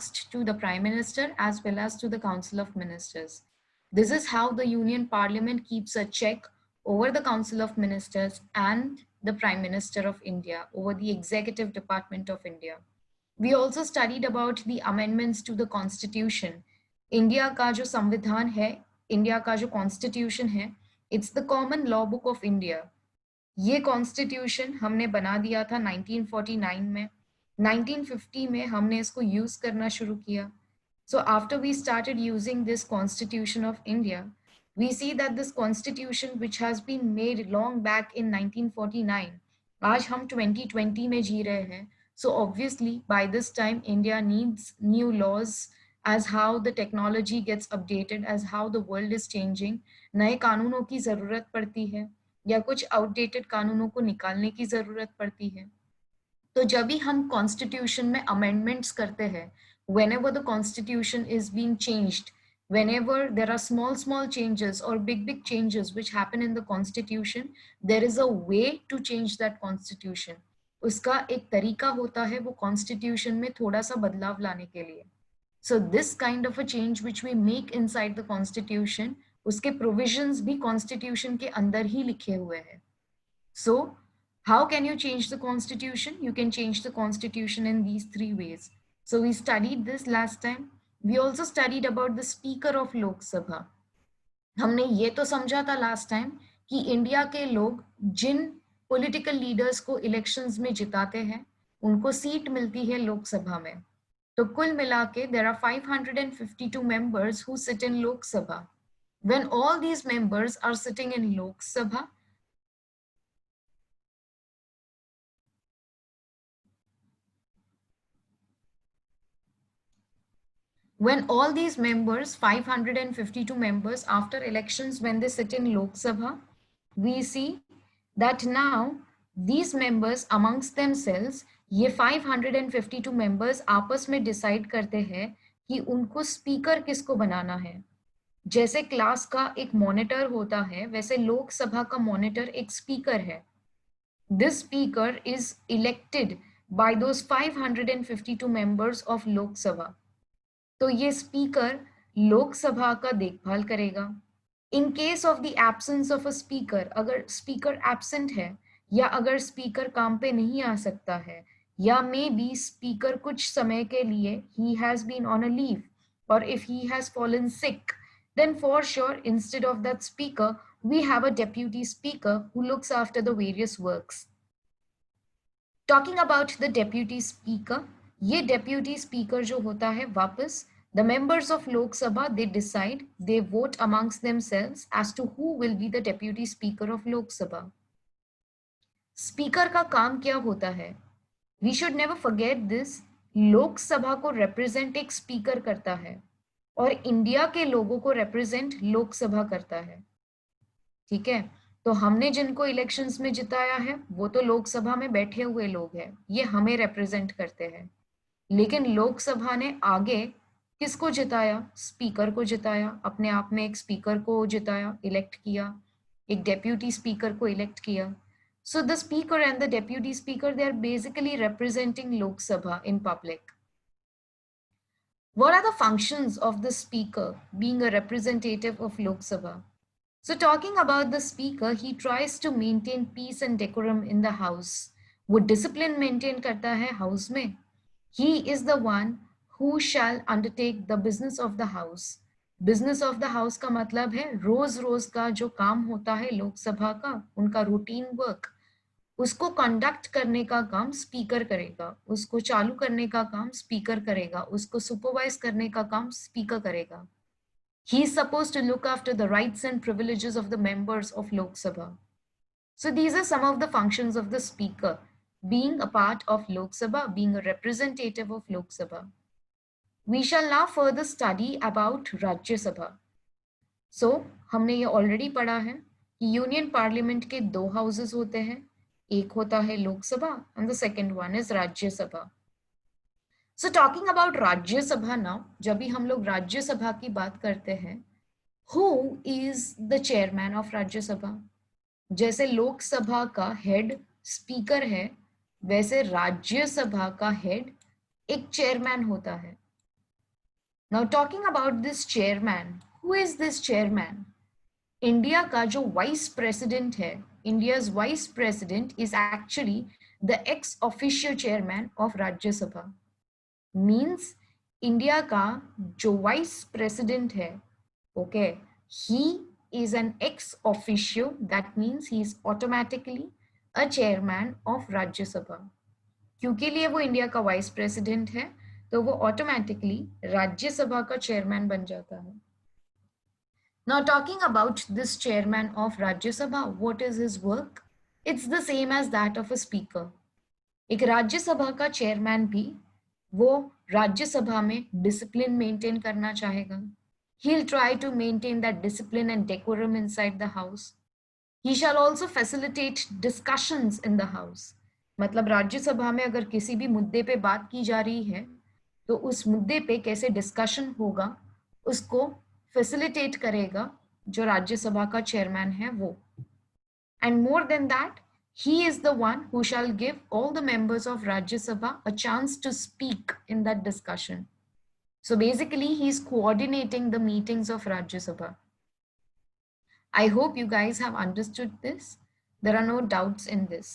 to the Prime Minister as well as to the Council of Ministers. This is how the Union Parliament keeps a check over the Council of Ministers and the Prime Minister of India, over the Executive Department of India. We also studied about the amendments to the Constitution. India का जो संविधान है, India का जो Constitution है, it's the common law book of India. ये Constitution हमने बना दिया था 1949 में. 1950 में हमने इसको यूज करना शुरू किया. So after we started using this Constitution of India, we see that this Constitution which has been made long back in 1949, आज हम 2020 में जी रहे हैं. So obviously by this time India needs new laws as how the technology gets updated, as how the world is changing. नए कानूनों की जरूरत पड़ती है या कुछ आउटडेटेड कानूनों को निकालने की जरूरत पड़ती है. तो जब भी हम कॉन्स्टिट्यूशन में अमेंडमेंट्स करते हैं, whenever the constitution is being changed, whenever there are small changes or big changes which happen in the constitution, there is a way to change that constitution. उसका एक तरीका होता है वो constitution में थोड़ा सा बदलाव लाने के लिए. So this kind of a change which we make inside the constitution, उसके provisions भी constitution के अंदर ही लिखे हुए हैं. So how can you change the constitution? You can change the constitution in these three ways. So we studied this last time. We also studied about the Speaker of Lok Sabha. हमने ये तो समझा था last time कि India के लोग जिन political leaders को elections में जिताते हैं, उनको सीट मिलती है लोकसभा में. तो कुल मिला के there are 552 members who sit in Lok Sabha. When all these members are sitting in Lok Sabha, when all these members, 552 members, after elections, when they sit in Lok Sabha, we see that now these members amongst themselves, ये 552 members आपस में decide करते हैं कि उनको speaker किसको बनाना है. जैसे क्लास का एक मॉनिटर होता है, वैसे लोकसभा का मॉनिटर एक स्पीकर है. This speaker is elected by those 552 members of Lok Sabha. तो ये स्पीकर लोकसभा का देखभाल करेगा. In case of the absence of a speaker, अगर स्पीकर एब्सेंट है या अगर स्पीकर काम पे नहीं आ सकता है या मे बी स्पीकर कुछ समय के लिए he has been on a leave or if he has fallen sick, then for sure instead of that speaker we have a deputy speaker who looks after the various works. Talking about the deputy speaker, ये deputy speaker जो होता है वापस the members of Lok Sabha, they decide, they vote amongst themselves as to who will be the deputy speaker of Lok Sabha. Speaker का काम क्या होता है? We should never forget this. लोक सभा को represent एक speaker करता है और इंडिया के लोगों को represent लोक सभा करता है. ठीक है, तो हमने जिनको इलेक्शंस में जिताया है वो तो लोकसभा में बैठे हुए लोग हैं, ये हमें रिप्रेजेंट करते हैं. लेकिन लोकसभा ने आगे किसको जिताया? स्पीकर को जिताया. अपने आप में एक स्पीकर को जिताया, इलेक्ट किया, एक डेप्यूटी स्पीकर को इलेक्ट किया. So the speaker and the deputy speaker, they are basically representing Lok Sabha in public. What are the functions of the speaker being a representative of Lok Sabha? So talking about the speaker, he tries to maintain peace and decorum in the house. वो discipline maintain करता है house में. He is the one who shall undertake the business of the house. Business of the house का मतलब है रोज रोज का जो काम होता है लोकसभा का, उनका रूटीन वर्क, उसको कंडक्ट करने का काम स्पीकर करेगा, उसको चालू करने का काम स्पीकर करेगा, उसको सुपरवाइज करने का काम स्पीकर करेगा. He is supposed to look after the rights and privileges of the members of Lok Sabha. So these are some of the functions of the speaker, being a part of Lok Sabha, being a representative of Lok Sabha. We shall now further study about Rajya Sabha. So हमने ये already पढ़ा है कि union parliament के दो houses होते हैं, एक होता है Lok Sabha and the second one is राज्य सभा. So talking about राज्य सभा now, जब भी हम लोग राज्य सभा की बात करते हैं, who is the chairman of राज्य सभा? जैसे लोकसभा का हेड स्पीकर है, वैसे राज्य सभा का हेड एक चेयरमैन होता है. Now talking about this chairman, who is this chairman? India का जो वाइस प्रेसिडेंट है, India's vice president is actually the x official chairman of Rajya Sabha. Means India का जो वाइस प्रेसिडेंट है, okay, he is an ex officio, that means he is automatically a chairman of Rajya Sabha। क्योंकि लिए वो India का vice president है तो वो ऑटोमेटिकली राज्यसभा का चेयरमैन बन जाता है। Now talking about this chairman of Rajya Sabha, what is his work? It's the same as that of a speaker। एक राज्यसभा का चेयरमैन भी वो राज्यसभा में डिसिप्लिन मेंटेन करना चाहेगा। He'll try to maintain that discipline and decorum inside the house। He shall also facilitate discussions in the house। मतलब राज्यसभा में अगर किसी भी मुद्दे पे बात की जा रही है तो उस मुद्दे पे कैसे डिस्कशन होगा उसको फैसिलिटेट करेगा जो राज्यसभा का चेयरमैन है वो। And more than that, he is the one who shall give all the members of Rajya Sabha a chance to speak in that discussion। So basically, he is coordinating the meetings of Rajya Sabha। I hope you guys have understood this. There are no doubts in this.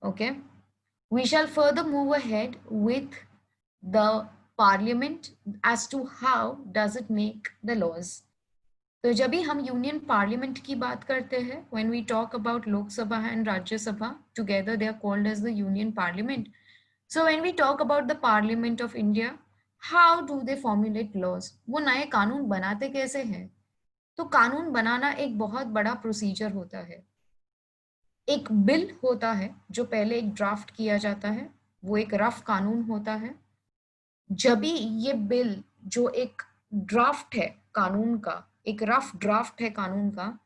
Okay. We shall further move ahead with the parliament as to how does it make the laws। तो जब भी हम union parliament की बात करते हैं, when we talk about Lok Sabha and Rajya Sabha together they are called as the union parliament. So when we talk about the parliament of India, how do they formulate laws? वो नए कानून बनाते कैसे हैं? तो कानून बनाना एक बहुत बड़ा प्रोसीजर होता है। एक बिल होता है जो पहले एक ड्राफ्ट किया जाता है, वो एक रफ कानून होता है। जब भी ये बिल जो एक ड्राफ्ट है कानून का, एक रफ ड्राफ्ट है कानून का,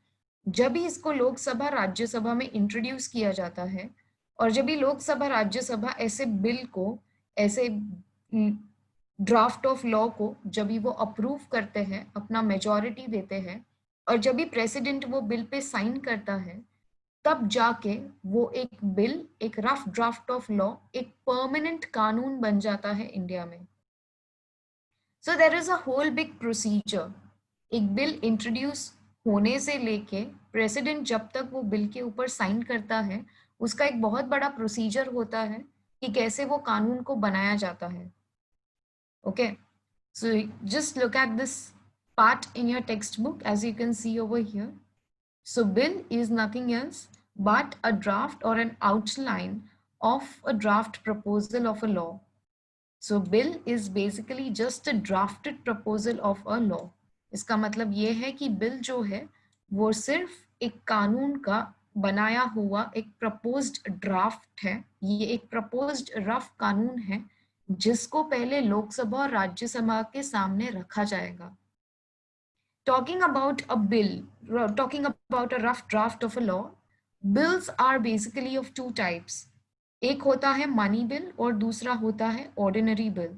जब भी इसको लोकसभा राज्यसभा में इंट्रोड्यूस किया जाता है और जब भी लोकसभा राज्यसभा ऐसे बिल को, ऐसे ड्राफ्ट ऑफ लॉ को जब भी वो अप्रूव करते हैं, अपना मेजॉरिटी देते हैं और जब भी प्रेसिडेंट वो बिल पे साइन करता है, तब जाके वो एक बिल, एक रफ ड्राफ्ट ऑफ लॉ एक परमानेंट कानून बन जाता है इंडिया में। So there is a whole big procedure. एक बिल इंट्रोड्यूस होने से लेके प्रेसिडेंट जब तक वो बिल के ऊपर साइन करता है, उसका एक बहुत बड़ा प्रोसीजर होता है कि कैसे वो कानून को बनाया जाता है। Okay, so just look at this part in your textbook as you can see over here। So bill is nothing else but a draft or an outline of a draft proposal of a law। So bill is basically just a drafted proposal of a law। इसका मतलब ये है कि bill जो है वो सिर्फ एक कानून का बनाया हुआ एक प्रपोज्ड ड्राफ्ट है। ये एक प्रपोज्ड रफ कानून है जिसको पहले लोकसभा और राज्यसभा के सामने रखा जाएगा। Talking about a bill, talking about a rough draft of a law, bills are basically of two types। एक होता है मनी बिल और दूसरा होता है ordinary bill.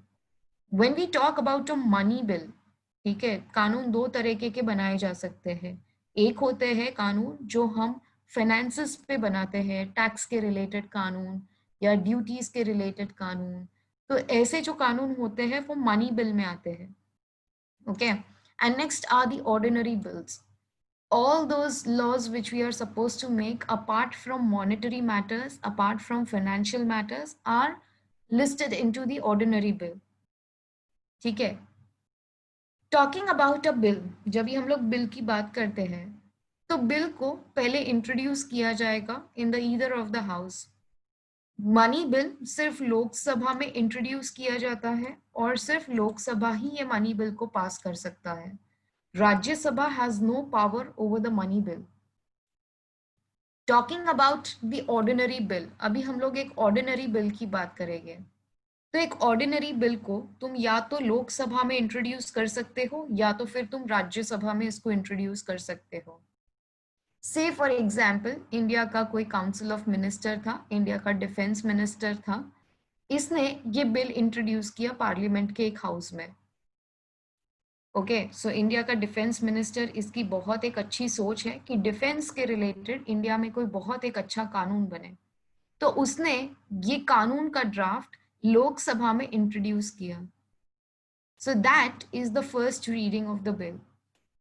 When we talk about a money bill, ठीक है, कानून दो तरीके के बनाए जा सकते हैं। एक होते हैं कानून जो हम फाइनेंसेस पे बनाते हैं, टैक्स के रिलेटेड कानून या ड्यूटीज के रिलेटेड कानून। तो ऐसे जो कानून होते हैं वो मनी बिल में आते हैं। Okay, and next are the ordinary bills। All those laws which we are supposed to make apart from monetary matters, apart from financial matters, are listed into the ordinary bill। ठीक है, talking about a bill, जब भी हम लोग bill की बात करते हैं तो बिल को पहले इंट्रोड्यूस किया जाएगा in the either of the house. Money bill सिर्फ लोकसभा में इंट्रोड्यूस किया जाता है और सिर्फ लोकसभा ही ये मनी बिल को पास कर सकता है। Rajya Sabha has no power over the money bill. Talking about the ordinary bill, अभी हम लोग एक ऑर्डिनरी बिल की बात करेंगे। तो एक ऑर्डिनरी बिल को तुम या तो लोकसभा में इंट्रोड्यूस कर सकते हो या तो फिर तुम राज्यसभा में इसको इंट्रोड्यूस कर सकते हो। से फॉर एग्जाम्पल इंडिया का कोई काउंसिल ऑफ मिनिस्टर था, इंडिया का डिफेंस मिनिस्टर था, इसने ये बिल इंट्रोड्यूस किया पार्लियामेंट के एक हाउस में। ओके, सो इंडिया का डिफेंस मिनिस्टर, इसकी बहुत एक अच्छी सोच है कि डिफेंस के रिलेटेड इंडिया में कोई बहुत एक अच्छा कानून बने, तो उसने ये कानून का ड्राफ्ट लोकसभा में इंट्रोड्यूस किया। So that is the first reading of the bill.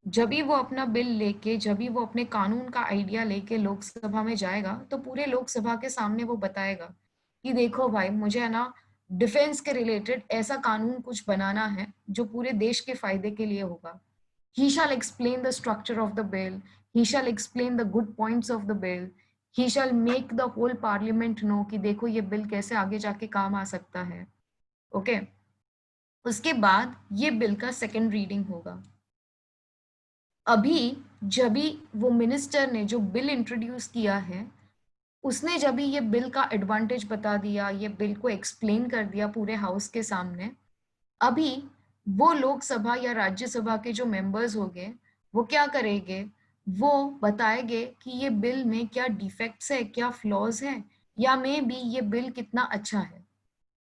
जब भी वो अपना बिल लेके, जब भी वो अपने कानून का आइडिया लेके लोकसभा में जाएगा, तो पूरे लोकसभा के सामने वो बताएगा कि देखो भाई, मुझे है ना डिफेंस के रिलेटेड ऐसा कानून कुछ बनाना है जो पूरे देश के फायदे के लिए होगा. He shall explain the structure of the bill. He shall explain the good points of the bill. He shall make the whole parliament know कि देखो ये बिल कैसे आगे जाके काम आ सकता है. Okay okay? उसके बाद ये बिल का सेकेंड रीडिंग होगा. अभी जब भी वो मिनिस्टर ने जो बिल इंट्रोड्यूस किया है, उसने जब भी ये बिल का एडवांटेज बता दिया, ये बिल को एक्सप्लेन कर दिया पूरे हाउस के सामने, अभी वो लोकसभा या राज्यसभा के जो मेंबर्स होंगे, वो क्या करेंगे, वो बताएंगे कि ये बिल में क्या डिफेक्ट्स है, क्या फ्लॉज है, या मे बी ये बिल कितना अच्छा है.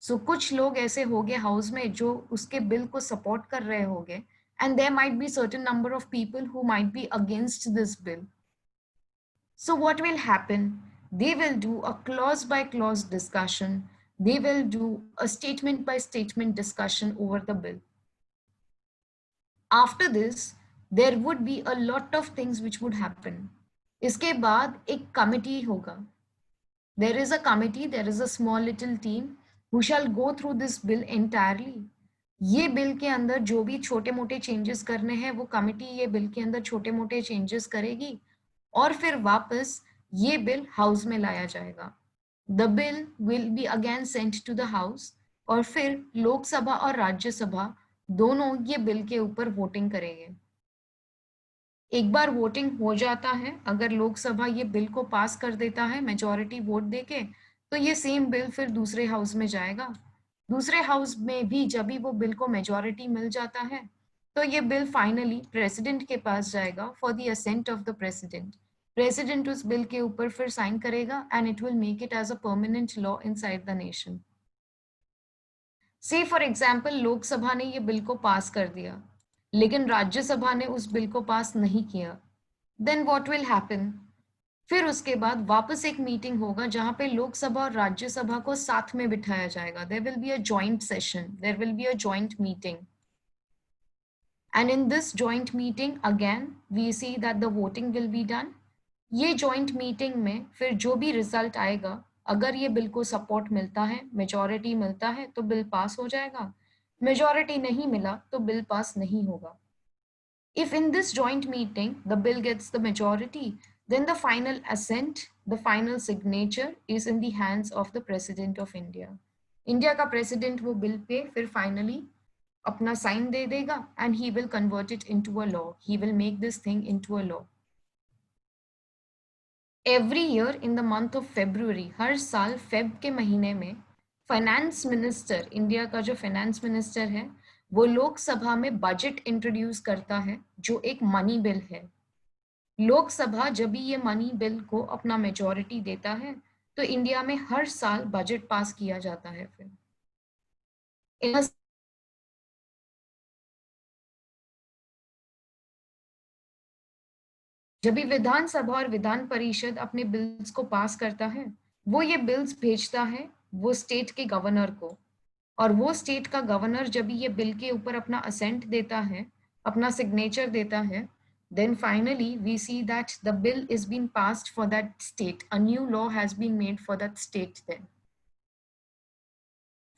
सो कुछ लोग ऐसे होंगे हाउस में जो उसके बिल को सपोर्ट कर रहे होंगे, and there might be certain number of people who might be against this bill. So what will happen? They will do a clause by clause discussion. They will do a statement by statement discussion over the bill. After this, there would be a lot of things which would happen. इसके बाद एक committee होगा. There is a committee, there is a small little team who shall go through this bill entirely. ये bill के अंदर जो भी छोटे मोटे चेंजेस करने हैं, वो कमिटी ये बिल के अंदर छोटे मोटे चेंजेस करेगी और फिर वापस ये बिल हाउस में लाया जाएगा. The bill will be again sent to the house और फिर लोकसभा और राज्यसभा दोनों ये बिल के ऊपर वोटिंग करेंगे. एक बार वोटिंग हो जाता है, अगर लोकसभा ये बिल को पास कर देता है मेजॉरिटी वोट देके, तो ये सेम बिल फिर दूसरे हाउस में जाएगा. दूसरे हाउस में भी जब भी वो बिल को मेजॉरिटी मिल जाता है, तो ये बिल फाइनली प्रेसिडेंट के पास जाएगा for the assent of the president. President उस बिल के ऊपर फिर साइन करेगा and it will make it as a permanent law inside the nation. Say for example Lok Sabha ने ये बिल को पास कर दिया, लेकिन राज्यसभा ने उस बिल को पास नहीं किया. Then what will happen? फिर उसके बाद वापस एक मीटिंग होगा जहां पे लोकसभा और राज्यसभा को साथ में बिठाया जाएगा. There will be a joint session, there will be a joint meeting, and in this joint meeting again we see that the voting will be done. ये जॉइंट मीटिंग में फिर जो भी रिजल्ट आएगा, अगर ये बिल को सपोर्ट मिलता है, मेजॉरिटी मिलता है, तो बिल पास हो जाएगा. मेजॉरिटी नहीं मिला तो बिल पास नहीं होगा. If in this joint meeting the bill gets the majority, then the final assent, the final signature is in the hands of the President of India. India का president वो bill पे फिर finally अपना sign दे देगा and he will convert it into a law. He will make this thing into a law. Every year in the month of February, हर साल Feb के महीने में फाइनेंस मिनिस्टर, इंडिया का जो फाइनेंस मिनिस्टर है, वो लोकसभा में बजट इंट्रोड्यूस करता है जो एक मनी बिल है. लोकसभा जब भी ये मनी बिल को अपना मेजॉरिटी देता है, तो इंडिया में हर साल बजट पास किया जाता है. फिर जब भी विधानसभा और विधान परिषद अपने बिल्स को पास करता है, वो ये बिल्स भेजता है वो स्टेट के गवर्नर को, और वो स्टेट का गवर्नर जब भी ये बिल के ऊपर अपना असेंट देता है, अपना सिग्नेचर देता है, then finally we see that the bill is being passed for that state. A new law has been made for that state then.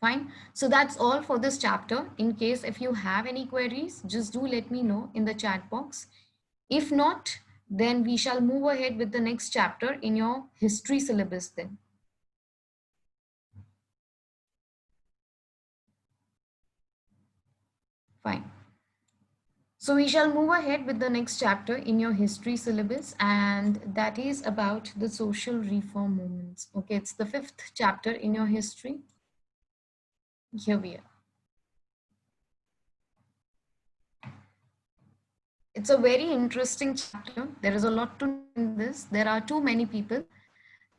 Fine. So that's all for this chapter. In case if you have any queries, just do let me know in the chat box. If not, then we shall move ahead with the next chapter in your history syllabus then. Fine. So we shall move ahead with the next chapter in your history syllabus, and that is about the social reform movements. Okay, it's the 5th chapter in your history. Here we are. It's a very interesting chapter. There is a lot to in this. There are too many people.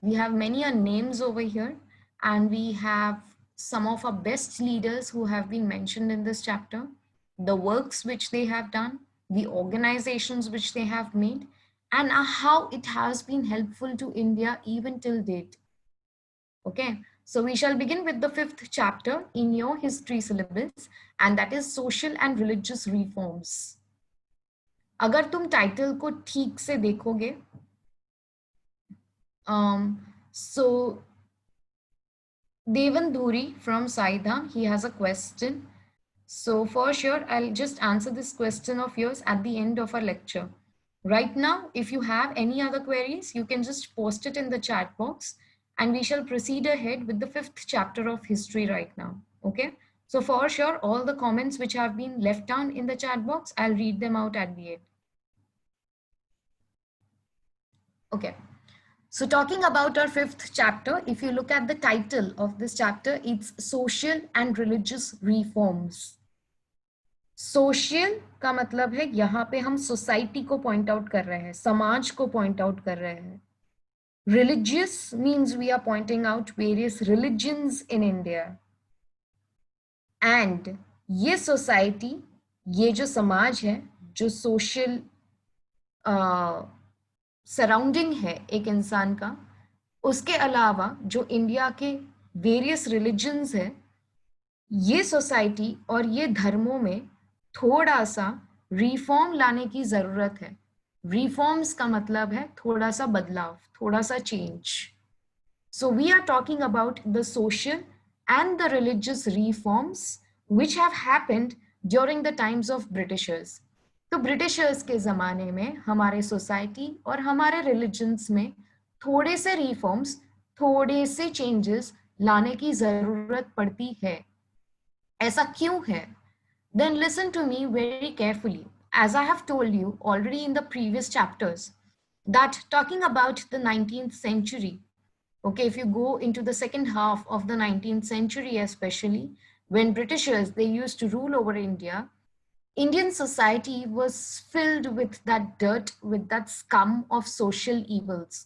We have many names over here, and we have some of our best leaders who have been mentioned in this chapter, the works which they have done, the organizations which they have made, and how it has been helpful to India even till date. Okay, So we shall begin with the 5th chapter in your history syllabus, and that is social and religious reforms. अगर तुम title को ठीक से देखोगे, so Devan Dhuri from Saida, he has a question. So for sure, I'll just answer this question of yours at the end of our lecture. Right now, if you have any other queries, you can just post it in the chat box and we shall proceed ahead with the 5th chapter of history right now. Okay. So for sure, all the comments which have been left down in the chat box, I'll read them out at the end. Okay. So talking about our 5th chapter, if you look at the title of this chapter, it's social and religious reforms. Social का मतलब है यहाँ पे हम society को point out कर रहे हैं, समाज को पॉइंट आउट कर रहे हैं. Religious means we are pointing out various religions in India. And ये सोसाइटी, ये जो समाज है, जो सोशल सराउंडिंग है एक इंसान का, उसके अलावा जो इंडिया के वेरियस रिलीजन्स है, ये सोसाइटी और ये धर्मों में थोड़ा सा रिफॉर्म लाने की जरूरत है. रिफॉर्म्स का मतलब है थोड़ा सा बदलाव, थोड़ा सा change. So we are talking about the social and the religious reforms which have happened during the times of britishers. तो ब्रिटिशर्स के जमाने में हमारे सोसाइटी और हमारे रिलीजन्स में थोड़े से रिफॉर्म्स, थोड़े से चेंजेस लाने की जरूरत पड़ती है. ऐसा क्यों है? Then listen to me very carefully. As I have told you already in the previous chapters, that talking about the 19th century, okay, if you go into the second half of the 19th century, especially when Britishers, they used to rule over India, Indian society was filled with that dirt, with that scum of social evils.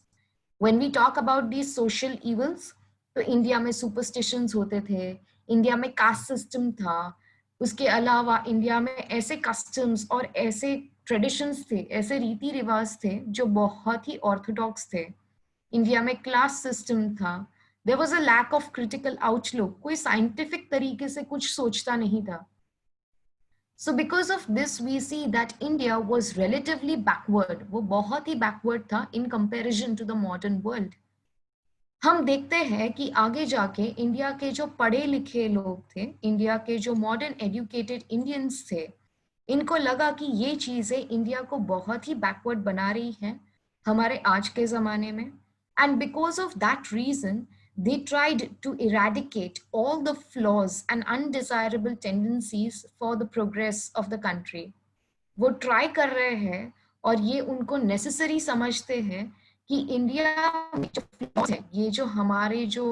When we talk about these social evils, तो India में superstitions होते थे, India में caste system था, उसके अलावा India में ऐसे कस्टम्स और ऐसे ट्रेडिशंस थे, ऐसे रीति रिवाज थे जो बहुत ही ऑर्थोडॉक्स थे. इंडिया में क्लास सिस्टम था. There was a lack of critical outlook. कोई साइंटिफिक तरीके से कुछ सोचता नहीं था. So because of this, we see that India was relatively backward. वो बहुत ही backward था in comparison to the modern world. हम देखते हैं कि आगे जाके इंडिया के जो पढ़े लिखे लोग थे, इंडिया के जो मॉडर्न एजुकेटेड इंडियंस थे, इनको लगा कि ये चीजें इंडिया को बहुत ही बैकवर्ड बना रही हैं हमारे आज के जमाने में. And because of that reason they tried to eradicate all the flaws and undesirable tendencies for the progress of the country. वो ट्राई कर रहे हैं और ये उनको नेसेसरी समझते हैं कि इंडिया में जो फ्लॉ है, ये जो हमारे जो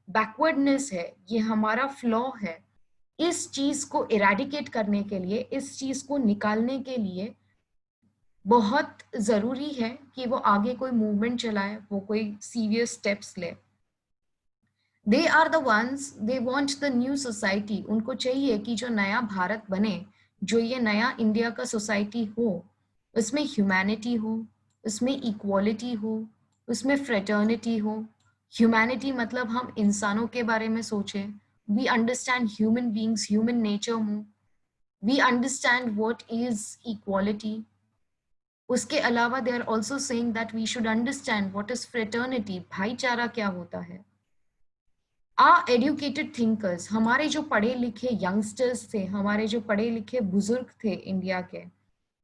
बैकवर्डनेस है, ये हमारा फ्लॉ है, इस चीज को इरेडिकेट करने के लिए, इस चीज को निकालने के लिए बहुत जरूरी है कि वो आगे कोई मूवमेंट चलाए, वो कोई सीरियस स्टेप्स ले. They are the ones, they want the new society. उनको चाहिए कि जो नया भारत बने, जो ये नया इंडिया का सोसाइटी हो, उसमें ह्यूमैनिटी हो, उसमें इक्वालिटी हो, उसमें फ्रेटर्निटी हो. ह्यूमैनिटी मतलब हम इंसानों के बारे में सोचें. We understand human beings, human nature हो. We understand what is equality. उसके अलावा they are also saying that we should understand what is fraternity. भाईचारा क्या होता है. आर एडुकेटेड थिंकर्स, हमारे जो पढ़े लिखे यंगस्टर्स थे, हमारे जो पढ़े लिखे बुजुर्ग थे इंडिया के,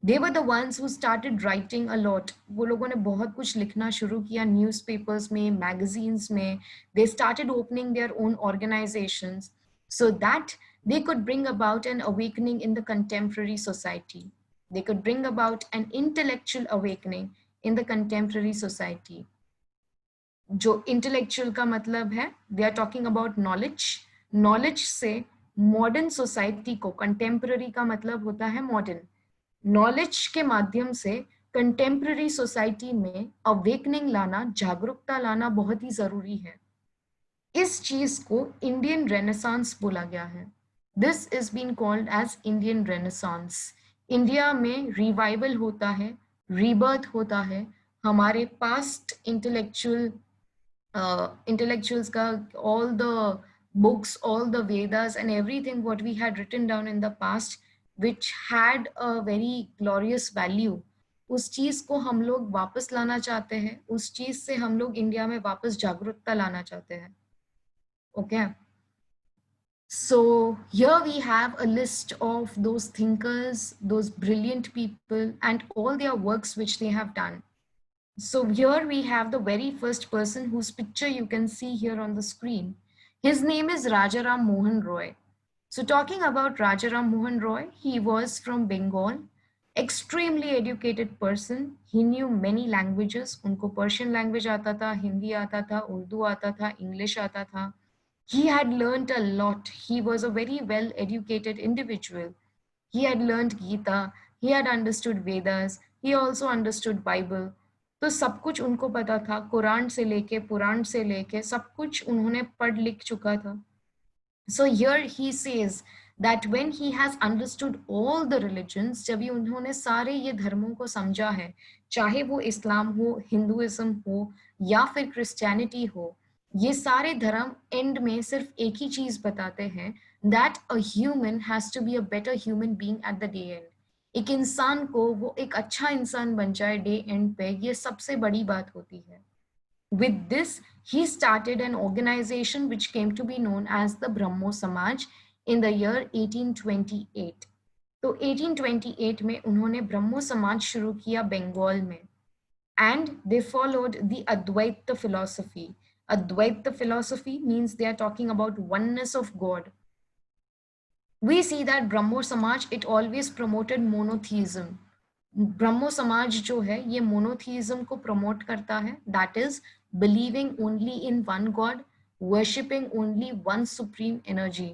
they were the ones who started writing a lot. वो लोगों ने बहुत कुछ लिखना शुरू किया न्यूज़पेपर्स में, मैगजीन्स में. they started opening their own organizations so that they could bring about an awakening in the contemporary society. They could bring about an intellectual awakening in the contemporary society. जो intellectual का मतलब है, we are talking about knowledge. Knowledge से modern society को, contemporary का मतलब होता है मॉडर्न, नॉलेज के माध्यम से कंटेम्पररी सोसाइटी में अवेकनिंग लाना, जागरूकता लाना बहुत ही जरूरी है. इस चीज को इंडियन रेनेसांस बोला गया है. This is been called as Indian renaissance. India में रिवाइवल होता है, रीबर्थ होता है. हमारे past intellectual intellectuals ka, all the books, all the Vedas and everything what we had written down in the past, which had a very glorious value, उस चीज को हम लोग वापस लाना चाहते हैं, उस चीज से हम लोग इंडिया में वापस जागरूकता लाना चाहते हैं. Okay. So here we have a list of those thinkers, those brilliant people, and all their works which they have done. So here we have the very first person whose picture you can see here on the screen. His name is Rajaram Mohan Roy. So talking about Rajaram Mohan Roy, he was from Bengal, extremely educated person. He knew many languages. उनको Persian language आता था, Hindi आता था, Urdu आता था, English आता था. He had learned a lot. He was a very well educated individual. He had learned Gita, he had understood Vedas, he also understood Bible. तो सब कुछ उनको पता था, कुरान से लेके पुराण से लेके सब कुछ उन्होंने पढ़ लिख चुका था. So here he says that when he has understood all the religions, जब ये उन्होंने सारे ये धर्मों को समझा है, चाहे वो इस्लाम हो, हिंदुइज्म हो या फिर क्रिश्चियनिटी हो, ये सारे धर्म एंड में सिर्फ एक ही चीज बताते हैं, that a human has to be a better human being at the day end. एक इंसान को वो एक अच्छा इंसान बन जाए डे एंड पे, ये सबसे बड़ी बात होती है. With this, he started an organization which came to be known as the Brahmo Samaj in the year 1828. तो 1828 में उन्होंने ब्रह्मो समाज शुरू किया बंगाल में. And they followed the Advaita philosophy. Advaita philosophy means they are talking about oneness of God. We see that Brahmo Samaj, it always promoted monotheism. ब्रह्मो समाज जो है ये मोनोथीइज्म को प्रमोट करता है, that is believing only in one god, worshipping only one supreme energy.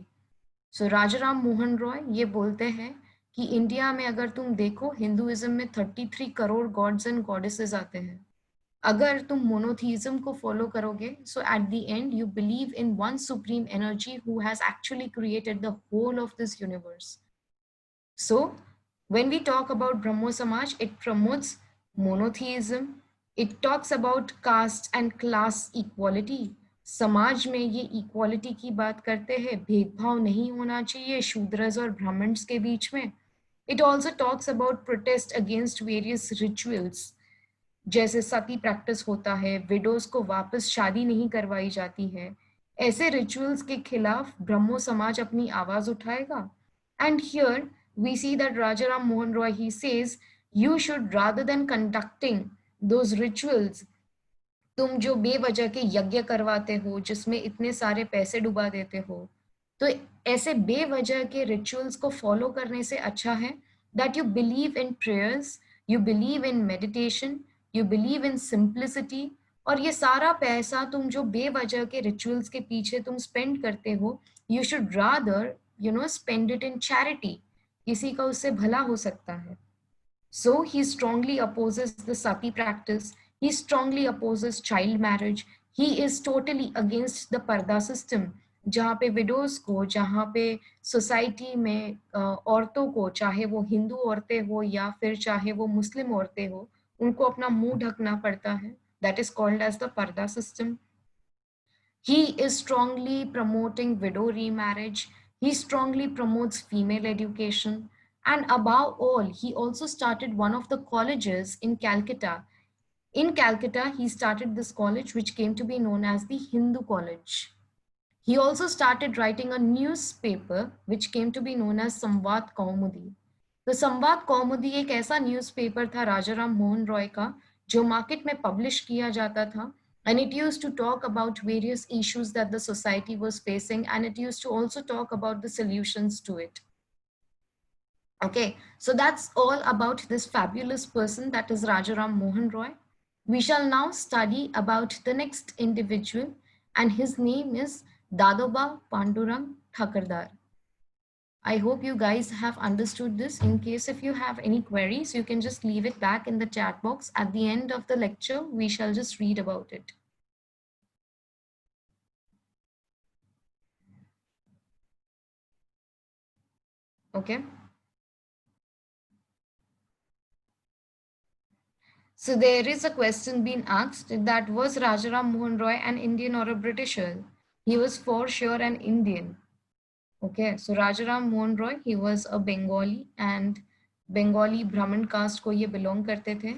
So Rajaram Mohan Roy ये बोलते हैं कि इंडिया में अगर तुम देखो हिंदुइज्म में 33 करोड़ गॉड्स एंड गॉडेसेस आते हैं. अगर तुम मोनोथीइज्म को फॉलो करोगे, so at the end you believe in one supreme energy who has actually created the whole of this universe. So when we talk about Brahmo Samaj, it promotes monotheism. It talks about caste and class equality. समाज में ये equality की बात करते हैं, भेदभाव नहीं होना चाहिए शूद्रज और ब्राह्मण्स के बीच में. It also talks about protest against various rituals. जैसे सती प्रैक्टिस होता है, विडोज को वापस शादी नहीं करवाई जाती है, ऐसे रिचुअल्स के खिलाफ ब्रह्मो समाज अपनी आवाज उठाएगा. And here we see that Rajaram Mohan Roy, he says, you should rather than conducting those rituals, तुम जो बेवजह के यज्ञ करवाते हो जिसमें इतने सारे पैसे डुबा देते हो, तो ऐसे बेवजह के रिचुअल्स को फॉलो करने से अच्छा है that you believe in prayers, you believe in meditation, you believe in simplicity. और ये सारा पैसा तुम जो बेवजह के रिचुअल्स के पीछे तुम स्पेंड करते हो, you should rather spend it in charity. किसी का उससे भला हो सकता है. So he strongly opposes the sati practice. He strongly opposes child marriage. He is totally against the parda system, जहाँ पे विडोज को, जहाँ पे सोसाइटी में औरतों को, चाहे वो हिंदू औरतें हो या फिर चाहे वो मुस्लिम औरतें हो, उनको अपना मुंह ढकना पड़ता है. That is called as the parda system. He is strongly promoting widow remarriage. He strongly promotes female education. And above all, he also started one of the colleges in Calcutta. In Calcutta, he started this college which came to be known as the Hindu College. He also started writing a newspaper which came to be known as Samvad Kaumudi. तो संवाद कौमुदी एक ऐसा newspaper था राजाराम मोहन रॉय का जो market में publish किया जाता था, and it used to talk about various issues that the society was facing, and it used to also talk about the solutions to it. Okay, so that's all about this fabulous person, that is Rajaram Mohan Roy. We shall now study about the next individual, and his name is Dadoba Pandurang Thakardar. I hope you guys have understood this. In case if you have any queries, you can just leave it back in the chat box. At the end of the lecture, we shall just read about it. Okay. So there is a question being asked that was Rajaram Mohan Roy an Indian or a Britisher? He was for sure an Indian. Okay, so Rajaram Mohan Roy, he was a Bengali and Bengali Brahmin caste को ये belong करते थे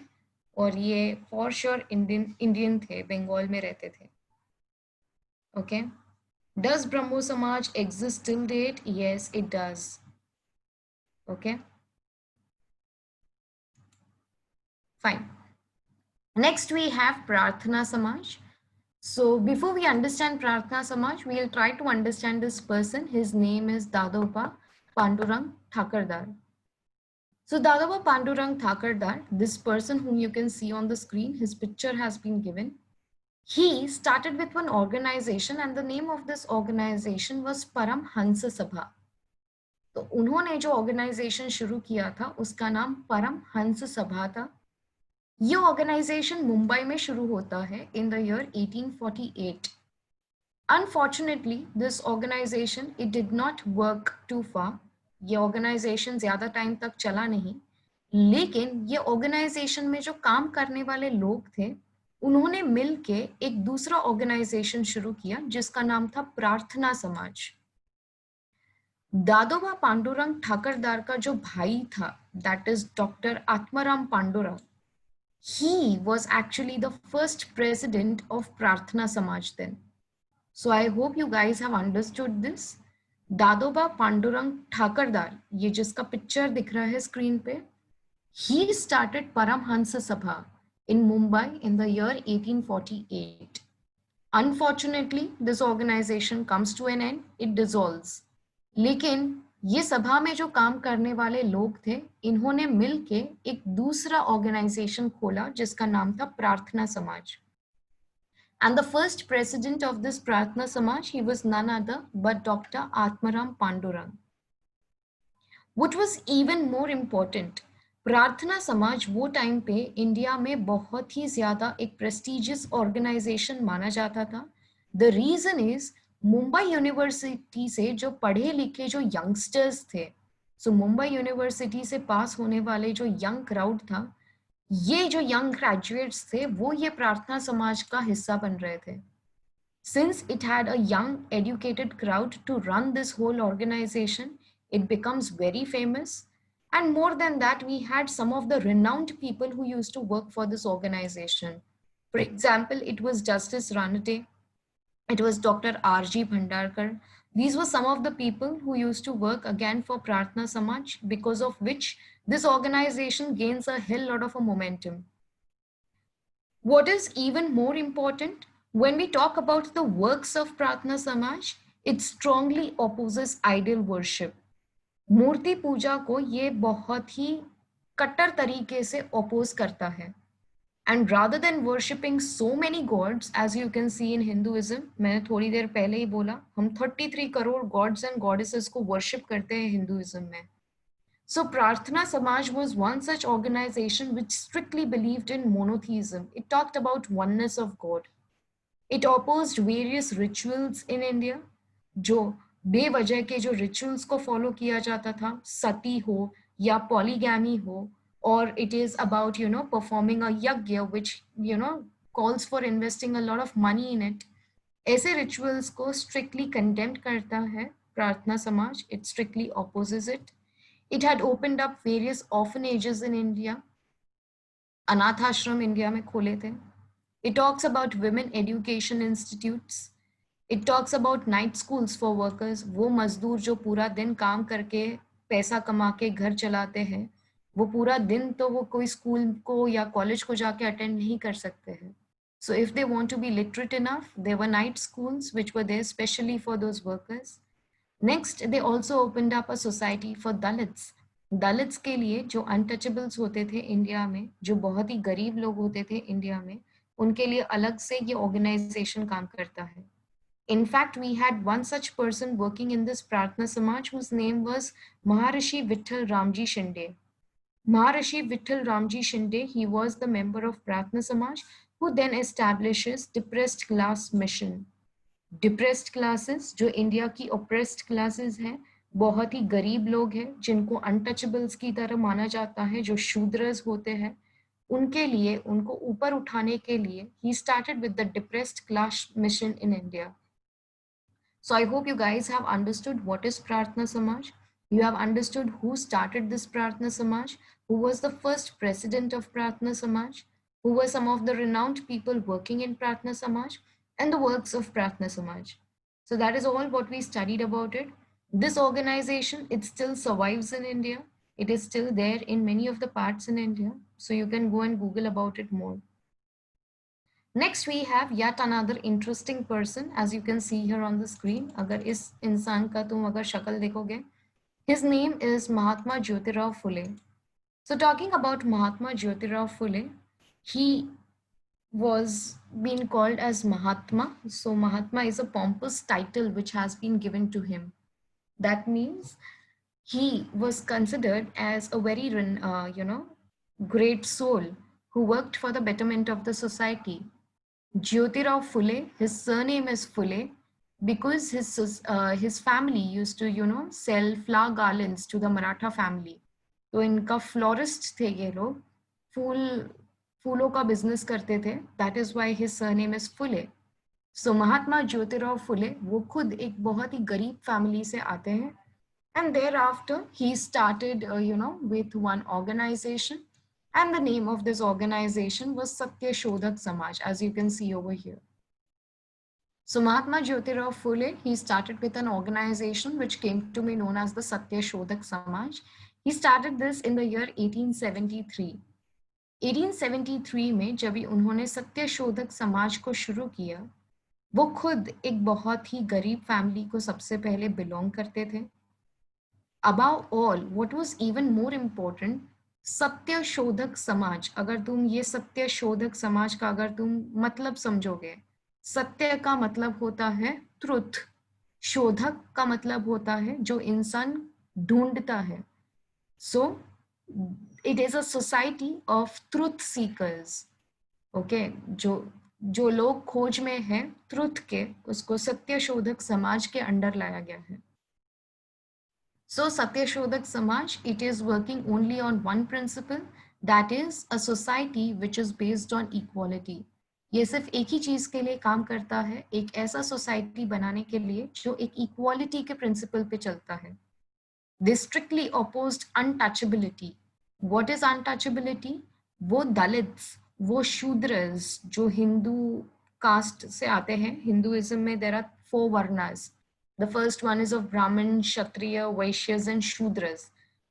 और ये for sure Indian थे, बंगाल में रहते थे. Okay. Does Brahmo Samaj exist till date? Yes, it does. Okay. Fine. Next, we have Prarthana Samaj. So before we understand Prarthana Samaj, we'll try to understand this person. His name is Dadoba Pandurang Thakardar. So Dadoba Pandurang Thakardar, this person whom you can see on the screen, his picture has been given. He started with one organization and the name of this organization was Param Hansa Sabha. तो उन्होंने जो organisation शुरू किया था उसका नाम परम हंस सभा था. ये ऑर्गेनाइजेशन मुंबई में शुरू होता है in the year 1848. Unfortunately this organisation it did not work too far. ये ऑर्गेनाइजेशन ज्यादा टाइम तक चला नहीं, लेकिन ये ऑर्गेनाइजेशन में जो काम करने वाले लोग थे उन्होंने मिलके एक दूसरा ऑर्गेनाइजेशन शुरू किया जिसका नाम था प्रार्थना समाज. दादोबा पांडुरंग ठाकरदार का जो भाई था, that is Dr. Atmaram Pandurang, he was actually the first president of Prarthana Samaj then. So I hope you guys have understood this. Dadoba Pandurang ठाकरदार, ये जिसका पिक्चर दिख रहा है स्क्रीन पे, he started Paramhansa Sabha in Mumbai in the year 1848. Unfortunately, this organization comes to an end, it dissolves. लेकिन ये सभा में जो काम करने वाले लोग थे इन्होंने मिलके एक दूसरा ऑर्गेनाइजेशन खोला जिसका नाम था प्रार्थना समाज. And the first president of this Prarthana Samaj, he was none other but Dr. Atmaram Pandurang. What was even more important, प्रार्थना समाज वो टाइम पे इंडिया में बहुत ही ज्यादा एक प्रेस्टिजियस ऑर्गेनाइजेशन माना जाता था. The reason is Mumbai university से जो पढ़े लिखे जो यंगस्टर्स थे, सो मुंबई यूनिवर्सिटी से पास होने वाले जो यंग क्राउड था, ये जो यंग ग्रेजुएट्स थे वो ये प्रार्थना समाज का हिस्सा बन रहे थे. Since it had a young educated crowd to run this whole organisation, it becomes very famous. And more than that, we had some of the renowned people who used to work for this organization. For example, it was Justice Ranade, it was Dr. R.G. Bhandarkar. These were some of the people who used to work again for Prarthana Samaj, because of which this organization gains a hell lot of a momentum. What is even more important, when we talk about the works of Prarthana Samaj, it strongly opposes idol worship. मूर्ति पूजा को ये बहुत ही कट्टर तरीके से oppose करता है. And rather than worshipping so many gods, as you can see in Hinduism, मैंने थोड़ी देर पहले ही बोला हम 33 करोड़ गॉड्स एंड गॉडेसेस को वर्शिप करते हैं हिंदुइज्म में. So Prarthana Samaj was one such organisation which strictly believed in monotheism. It talked about oneness of god. It opposed various rituals in India, जो बेवजह के जो रिचुअल्स को फॉलो किया जाता था, सती हो या पॉलीगैमी हो, और it is about performing a yagya which calls for investing a lot of money in it. ऐसे रिचुअल्स को स्ट्रिक्टली कंडेम्ड करता है Prarthana Samaj. It strictly opposes it. It had opened up various orphanages in India. अनाथ आश्रम India में खोले थे. It talks about women education institutes. It talks about night schools for workers. वो मजदूर जो पूरा दिन काम करके पैसा कमा के घर चलाते हैं, वो पूरा दिन तो वो कोई स्कूल को या कॉलेज को जाके अटेंड नहीं कर सकते हैं. So if they want to be literate enough, there were night schools which were there specially for those workers. Next, they also opened up a society for Dalits. Dalits के लिए जो untouchables होते थे India में, जो बहुत ही गरीब लोग होते थे इंडिया में, उनके लिए अलग से ये ऑर्गेनाइजेशन काम करता है. In fact, we had one such person working in this Prarthana Samaj whose name was Maharishi Vitthal Ramji Shinde. Maharishi Vitthal Ramji Shinde, he was the member of Prarthana Samaj who then establishes depressed class mission. Depressed classes, जो India की oppressed classes हैं, बहुत ही गरीब लोग हैं जिनको untouchables की तरह माना जाता है, जो शूद्रस होते हैं, उनके लिए, उनको ऊपर उठाने के लिए he started with the depressed class mission in India. So I hope you guys have understood what is Prarthana Samaj. You have understood who started this Prarthana Samaj, who was the first president of Prarthana Samaj, who were some of the renowned people working in Prarthana Samaj, and the works of Prarthana Samaj. So that is all what we studied about it. This organization, it still survives in India. It is still there in many of the parts in India. So you can go and Google about it more. Next we have yet another interesting person, as you can see here on the screen. अगर इस इंसान का तुम अगर शक्ल देखोगे, his name is Mahatma Jyotirao Phule. So talking about Mahatma Jyotirao Phule, he was being called as Mahatma. So Mahatma is a pompous title which has been given to him. That means he was considered as a very great soul who worked for the betterment of the society. Jyotirao Phule, his surname is Phule because his family used to sell flower garlands to the Maratha family. तो इनका florist थे ये लोग, फूलों का business करते थे. That is why his surname is Phule. So महात्मा ज्योतिराव फुले वो खुद एक बहुत ही गरीब फैमिली से आते हैं. And thereafter he started with one organization, and the name of this organization was Satya Shodhak Samaj, as you can see over here. So Mahatma Jyotirao Phule, he started with an organization which came to be known as the Satya Shodhak Samaj. He started this in the year 1873. 1873 में जब उन्होंने सत्य शोधक समाज को शुरू किया, वो खुद एक बहुत ही गरीब फैमिली को सबसे पहले बिलोंग करते थे. Above all, what was even more important, सत्य शोधक समाज. अगर तुम ये सत्य शोधक समाज का अगर तुम मतलब समझोगे, सत्य का मतलब होता है ट्रुथ, शोधक का मतलब होता है जो इंसान ढूंढता है. So it is a society of truth seekers. Okay, जो लोग खोज में है ट्रुथ के, उसको सत्य शोधक समाज के अंडर लाया गया है. So Satya Shodhak Samaj, it is working only on one principle, that is a society which is based on equality. ये सिर्फ एक ही चीज के लिए काम करता है, एक ऐसा सोसाइटी बनाने के लिए जो एक इक्वालिटी के प्रिंसिपल पे चलता है. They strictly opposed untouchability. What is untouchability? वो दलित्स, वो शूद्रस जो हिंदू कास्ट से आते हैं. हिंदुइज्म में there are 4 varnas. The first one is of Brahmin, Kshatriya, Vaishyas and Shudras.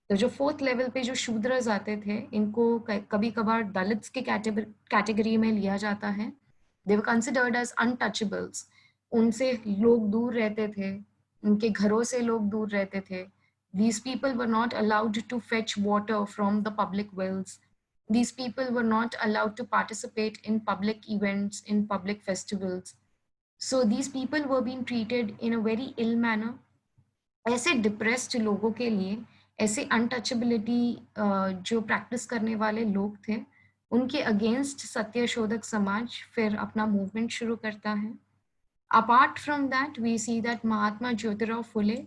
तो जो 4th लेवल पे जो शूद्रस आते थे, इनको कभी कभार दलित्स के कैटेगरी में लिया जाता है. They were considered as untouchables. उनसे लोग दूर रहते थे, उनके घरों से लोग दूर रहते थे. These people were not allowed to fetch water from the public wells. These people were not allowed to participate in public events, in public festivals. So these people were being treated in a very ill manner. ऐसे depressed लोगों के लिए, ऐसे untouchability जो practice करने वाले लोग थे, उनके अगेंस्ट सत्य शोधक समाज फिर अपना मूवमेंट शुरू करता है. Apart from that we see that Mahatma Jyotirao Phule,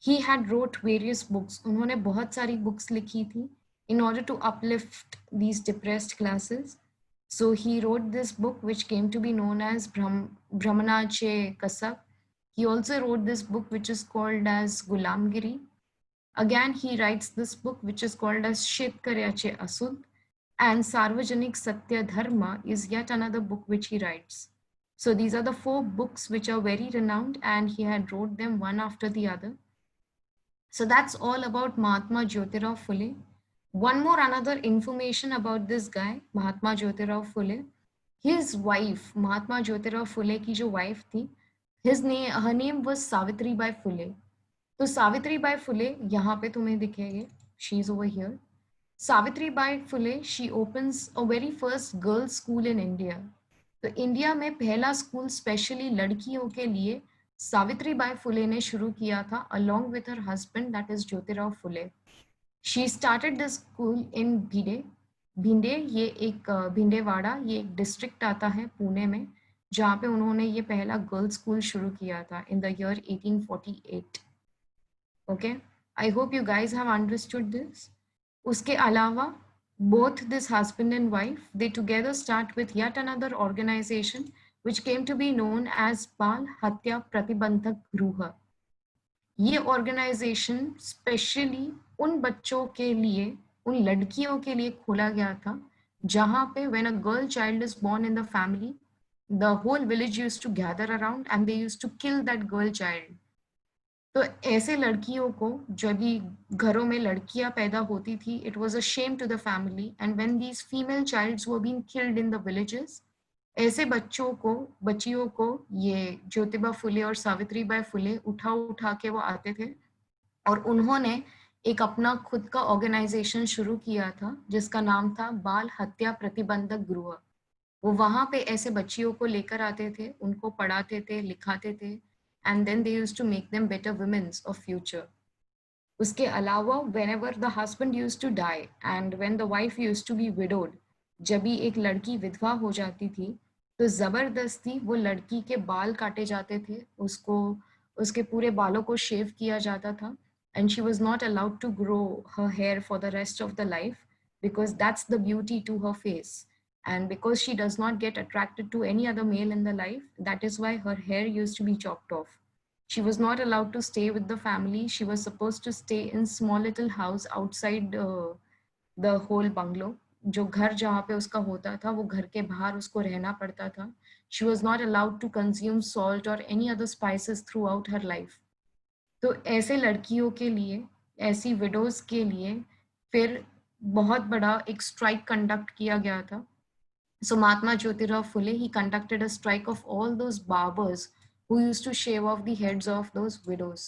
he had wrote various books. उन्होंने बहुत सारी बुक्स लिखी थी in order to uplift these depressed classes. So he wrote this book which came to be known as Brahmanache Kasab. He also wrote this book which is called as Gulamgiri. Again, he writes this book which is called as Shetkaryache Asud. And Sarvajanik Satya Dharma is yet another book which he writes. So these are the 4 books which are very renowned, and he had wrote them one after the other. So that's all about Mahatma Jyotirao Phule. One more another information about this guy, Mahatma Jyotirao Phule. His wife, Mahatma Jyotirao Phule की जो wife थी, her name was Savitri Bai Phule. तो Savitri Bai Phule यहाँ पे तुम्हें दिखेगी, she is over here. Savitri Bai Phule, she opens a very first girls school in India. तो India में पहला स्कूल स्पेशली लड़कियों के लिए सावित्री बाई फुले ने शुरू किया था along with her husband, that is Jyotirao Phule. She started this school in Bhinde, ये एक भिंडेवाड़ा, ये एक डिस्ट्रिक्ट आता है पुणे में, जहाँ पे उन्होंने ये पहला गर्ल्स स्कूल शुरू किया था in the year 1848. Okay, I hope you guys have understood this. उसके अलावा Both this husband and wife, they together start with yet another organization which came to be known as Bal Hatya Pratibandhak Gruha. ये organisation specially उन बच्चों के लिए, उन लड़कियों के लिए खोला गया था जहाँ पे when a girl child is born in the family, the whole village used to gather around and they used to kill that girl child. तो ऐसे लड़कियों को, जब भी घरों में लड़कियां पैदा होती थी, it was a shame to the family, and when these female childs were being killed in the villages, ऐसे बच्चियों को ये ज्योतिबा फुले और सावित्री बाई फुले उठा उठा के वो आते थे, और उन्होंने एक अपना खुद का ऑर्गेनाइजेशन शुरू किया था जिसका नाम था बाल हत्या प्रतिबंधक गृह। वो वहाँ पे ऐसे बच्चियों को लेकर आते थे, उनको पढ़ाते थे, लिखाते थे, and then they used to make them better women's of future. उसके अलावा whenever the husband used to die and when the wife used to be widowed, जब भी एक लड़की विधवा हो जाती थी तो ज़बरदस्ती वो लड़की के बाल काटे जाते थे, उसको उसके पूरे बालों को शेव किया जाता था, and she was not allowed to grow her hair for the rest of the life because that's the beauty to her face. And because she does not get attracted to any other male in the life, that is why her hair used to be chopped off. She was not allowed to stay with the family. She was supposed to stay in small little house outside the whole bungalow. जो घर जहाँ पे उसका होता था वो घर के बाहर उसको रहना पड़ता था. She was not allowed to consume salt or any other spices throughout her life. तो ऐसे लड़कियों के लिए, ऐसी विडोज के लिए फिर बहुत बड़ा एक स्ट्राइक कंडक्ट किया गया था. So Mahatma Jyotirao Phule, he conducted a strike of all those barbers who used to shave off the heads of those widows.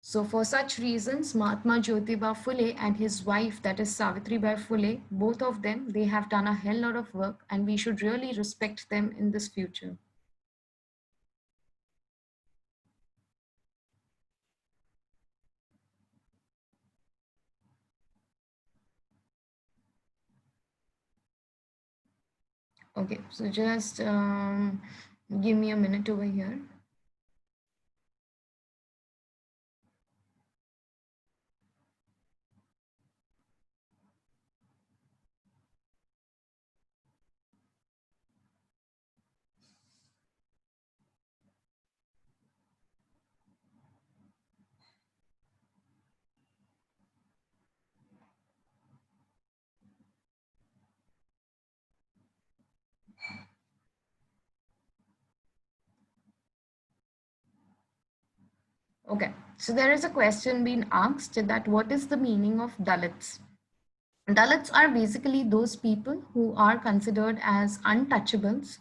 So for such reasons, Mahatma Jyotiba Phule and his wife, that is Savitribai Phule, both of them, they have done a hell lot of work and we should really respect them in this future. Okay, so just give me a minute over here. Okay, so there is a question being asked that what is the meaning of Dalits? Dalits are basically those people who are considered as untouchables.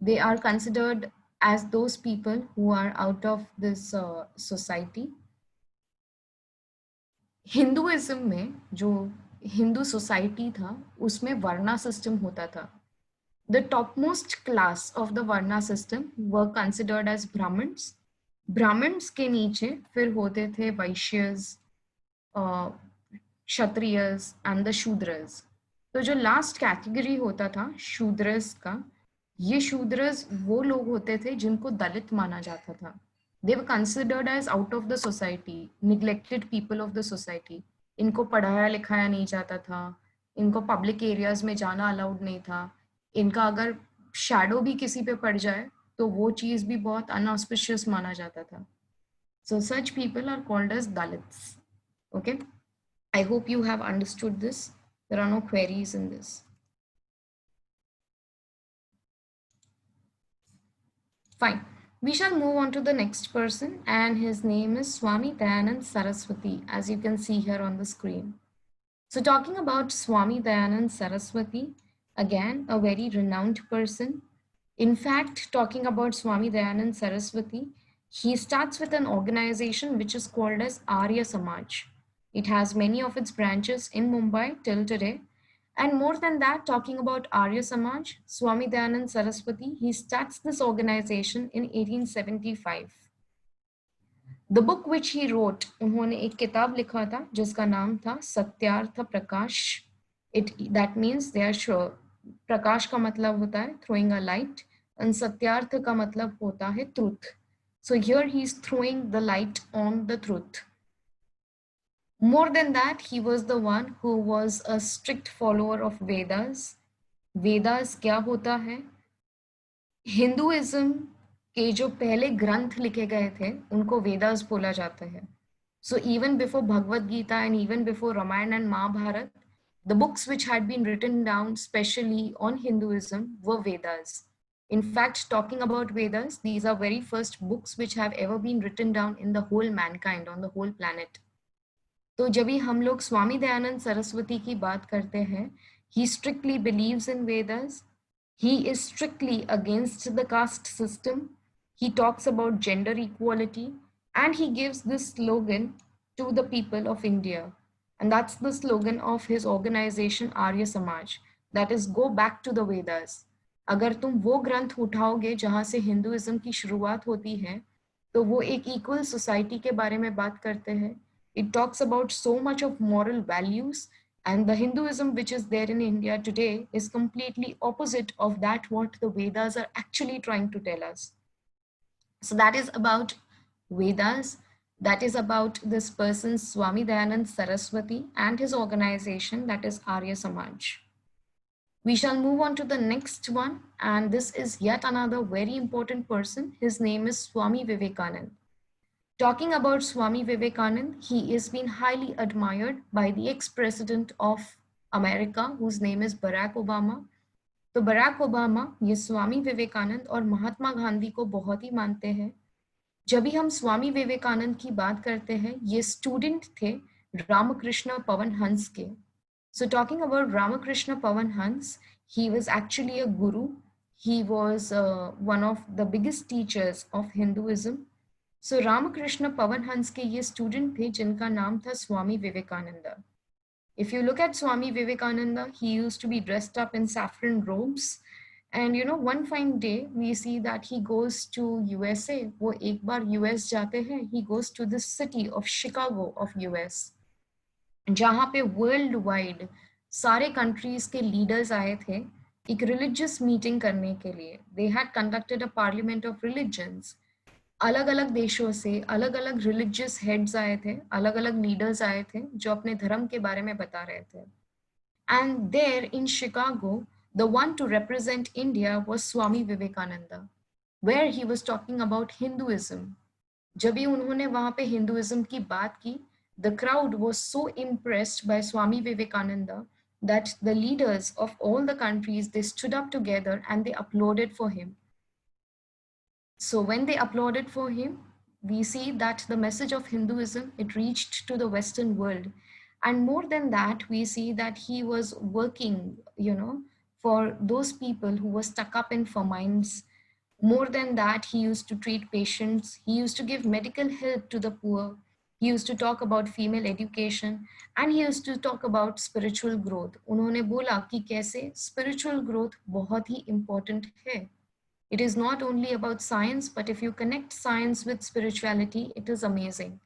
They are considered as those people who are out of this society. Hinduism में जो Hindu society था उसमें वर्णा system होता था. The topmost class of the Varna system were considered as Brahmins. Brahmins के नीचे फिर होते थे वैश्यस, क्षत्रियस एंड द शूद्रस. तो जो लास्ट कैटेगरी होता था शूद्रस का, ये शूद्रस वो लोग होते थे जिनको दलित माना जाता था. They were considered as out of the society, neglected people of the society. इनको पढ़ाया लिखाया नहीं जाता था, इनको पब्लिक एरियाज में जाना अलाउड नहीं था, इनका अगर शैडो भी किसी पे पड़ जाए तो वो चीज़ भी बहुत अनऑस्पिशियस माना जाता था. So such people are called as Dalits. Okay, I hope you have understood this. There are no queries in this. Fine. We shall move on to the next person, and his name is Swami Dayanand Saraswati, as you can see here on the screen. So talking about Swami Dayanand Saraswati, again, a very renowned person. In fact, talking about Swami Dayanand Saraswati, he starts with an organization which is called as Arya Samaj. It has many of its branches in Mumbai till today. And more than that, talking about Arya Samaj, Swami Dayanand Saraswati, he starts this organization in 1875. The book which he wrote, उन्होंने एक किताब लिखा था जिसका नाम था Satyarth Prakash. That means they are sure. प्रकाश का मतलब होता है throwing a light and Satyarth का मतलब होता है truth. So here he is throwing the light on the truth. More than that, he was the one who was a strict follower of Vedas. Vedas क्या होता है? हिंदुइज्म के जो पहले ग्रंथ लिखे गए थे उनको वेदास बोला जाता है. So even before Bhagavad Gita and even before Ramayana and Mahabharata, the books which had been written down specially on Hinduism were Vedas. In fact, talking about Vedas, these are very first books which have ever been written down in the whole mankind, on the whole planet. तो जब भी हम लोग स्वामी दयानंद सरस्वती की बात करते हैं, he strictly believes in Vedas. He is strictly against the caste system. He talks about gender equality, and he gives this slogan to the people of India. And that's the slogan of his organization Arya Samaj. That is, go back to the Vedas. अगर तुम वो ग्रंथ उठाओगे जहाँ से Hinduism की शुरुआत होती है, तो वो एक इक्वल सोसाइटी के बारे में बात करते हैं. It talks about so much of moral values, and the Hinduism which is there in India today is completely opposite of that what the Vedas are actually trying to tell us. So that is about Vedas. That is about this person Swami Dayanand Saraswati and his organization, that is Arya Samaj. We shall move on to the next one, and this is yet another very important person. His name is Swami Vivekanand. Talking about Swami Vivekanand, he is being highly admired by the ex-president of America, whose name is Barack Obama. तो Barack Obama ये स्वामी विवेकानंद और महात्मा गांधी को बहुत ही मानते हैं. जब भी हम स्वामी विवेकानंद की बात करते हैं, ये स्टूडेंट थे रामकृष्ण परमहंस के. So talking about Ramakrishna Pavanhans, he was actually a guru. He was one of the biggest teachers of Hinduism. So Ramakrishna Paramhans के ये स्टूडेंट थे जिनका नाम था स्वामी Vivekananda. If you look at Swami Vivekananda, he used to be dressed up in saffron robes. And you know, one fine day we see that he goes to USA. वो एक बार US जाते हैं. He goes to the city of Chicago of US, जहाँ पे world wide सारे countries के leaders आए थे एक रिलीजियस मीटिंग करने के लिए. They had conducted a parliament of religions. अलग अलग देशों से अलग अलग रिलीजियस हेड्स आए थे, अलग अलग लीडर्स आए थे जो अपने धर्म के बारे में बता रहे थे. And there in Chicago the one to represent India was Swami Vivekananda, where he was talking about Hinduism. जब भी उन्होंने वहां पे हिंदुइज्म की बात की, the crowd was so impressed by Swami Vivekananda that the leaders of all the countries, they stood up together and they applauded for him. So when they applauded for him, we see that the message of Hinduism, it reached to the Western world. And more than that, we see that he was working, you know, for those people who were stuck up in famines. More than that, he used to treat patients. He used to give medical help to the poor. He used to talk about female education, and he used to talk about spiritual growth. उन्होंने बोला कि कैसे spiritual growth बहुत ही important है. It is not only about science, but if you connect science with spirituality, it is amazing.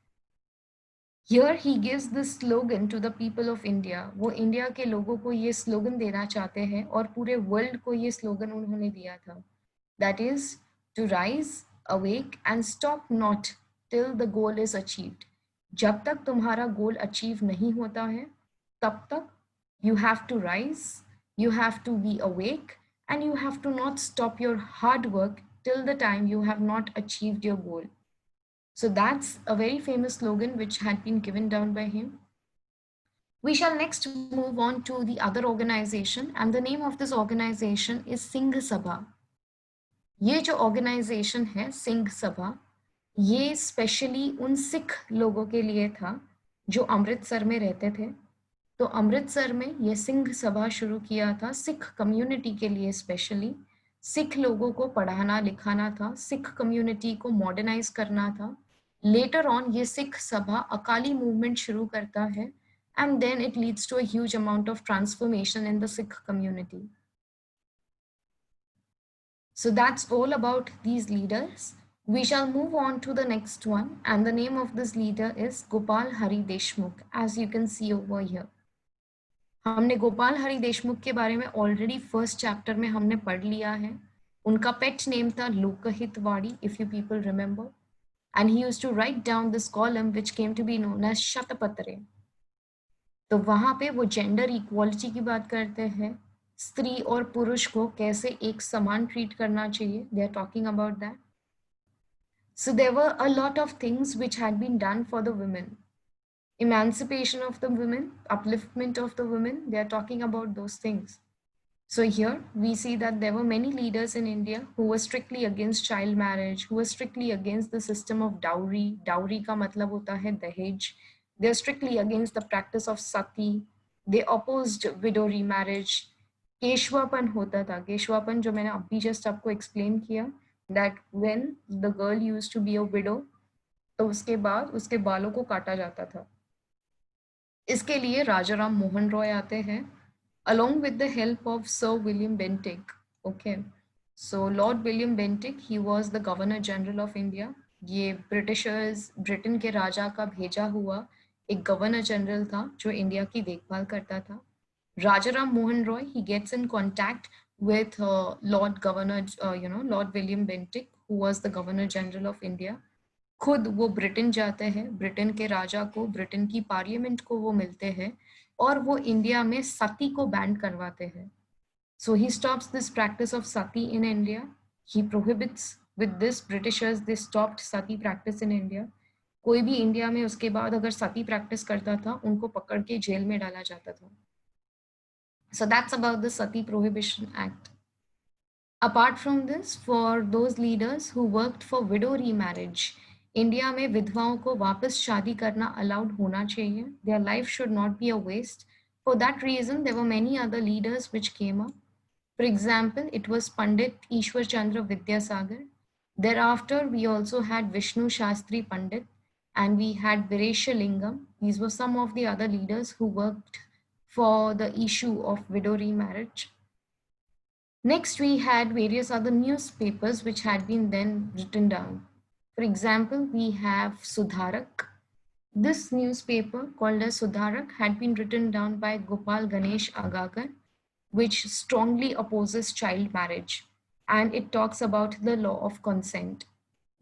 Here he gives this slogan to the people of India. वो India के लोगों को ये स्लोगन देना चाहते हैं और पूरे वर्ल्ड को ये स्लोगन उन्होंने दिया था. That is to rise, awake and stop not till the goal is achieved. जब तक तुम्हारा गोल अचीव नहीं होता है, तब तक you have to rise, you have to be awake, and you have to not stop your hard work till the time you have not achieved your goal. So that's a very famous slogan which had been given down by him. We shall next move on to the other organization, and the name of this organization is Singh Sabha. ये जो organisation है सिंह सभा, ये specially उन सिख लोगों के लिए था जो अमृतसर में रहते थे. तो अमृतसर में ये सिंह सभा शुरू किया था सिख कम्युनिटी के लिए. स्पेशली सिख लोगों को पढ़ाना लिखाना था, सिख कम्युनिटी को मॉडर्नाइज करना था. लेटर ऑन ये सिख सभा अकाली मूवमेंट शुरू करता है, and then it leads to a huge amount of transformation in the Sikh community. So that's all about these leaders. We shall move on to the next one, and the name of this leader is Gopal Hari Deshmukh, as you can see over here. हमने गोपाल हरि देशमुख के बारे में already first chapter में हमने पढ़ लिया है. उनका पेट नेम था लोकहितवाड़ी, if you people remember, and he used to write down this column which came to be known as Shatapatre. तो वहाँ पे वो जेंडर इक्वालिटी की बात करते हैं, स्त्री और पुरुष को कैसे एक समान ट्रीट करना चाहिए, they are talking about that. So there were a lot of things which had been done for the women. Emancipation of the women, upliftment of the women, they are talking about those things. So here we see that there were many leaders in India who were strictly against child marriage, who were strictly against the system of dowry. Dowry का मतलब होता है दहेज. They are strictly against the practice of sati. They opposed widow remarriage. केशवापन होता था. केशवापन जो मैंने अभी just आपको explain किया, that when the girl used to be a widow, तो उसके बाद उसके बालों को काटा जाता था. इसके लिए राजा राम मोहन रॉय आते हैं along with the help of Sir William Bentinck. Okay, so Lord William Bentinck, he was the Governor General of India. ये ब्रिटिशर्स ब्रिटेन के राजा का भेजा हुआ एक गवर्नर जनरल था जो इंडिया की देखभाल करता था. Rajaram Mohan Roy, he gets in contact with Lord Governor, Lord William Bentinck, who was the Governor General of India. खुद वो ब्रिटेन जाते हैं, ब्रिटेन के राजा को, ब्रिटेन की पार्लियामेंट को वो मिलते हैं और वो इंडिया में सती को बैन करवाते हैं. So he stops this practice of sati in India. He prohibits with this Britishers, they stopped sati practice in India. कोई भी इंडिया में उसके बाद अगर सती प्रैक्टिस करता था उनको पकड़ के जेल में डाला जाता था. So that's about the Sati Prohibition Act. Apart from this, for those leaders who worked for widow remarriage, India में विधवाओं को वापस शादी करना अलाउड होना चाहिए. Their life should not be a waste. For that reason, there were many other leaders which came up. For example, it was Pandit Ishwar Chandra Vidyasagar. Thereafter, we also had Vishnu Shastri Pandit and we had Viresha Lingam. These were some of the other leaders who worked for the issue of widow remarriage. Next, we had various other newspapers which had been then written down. For example, we have Sudharak. This newspaper called as Sudharak had been written down by Gopal Ganesh Agakar, which strongly opposes child marriage, and it talks about the law of consent.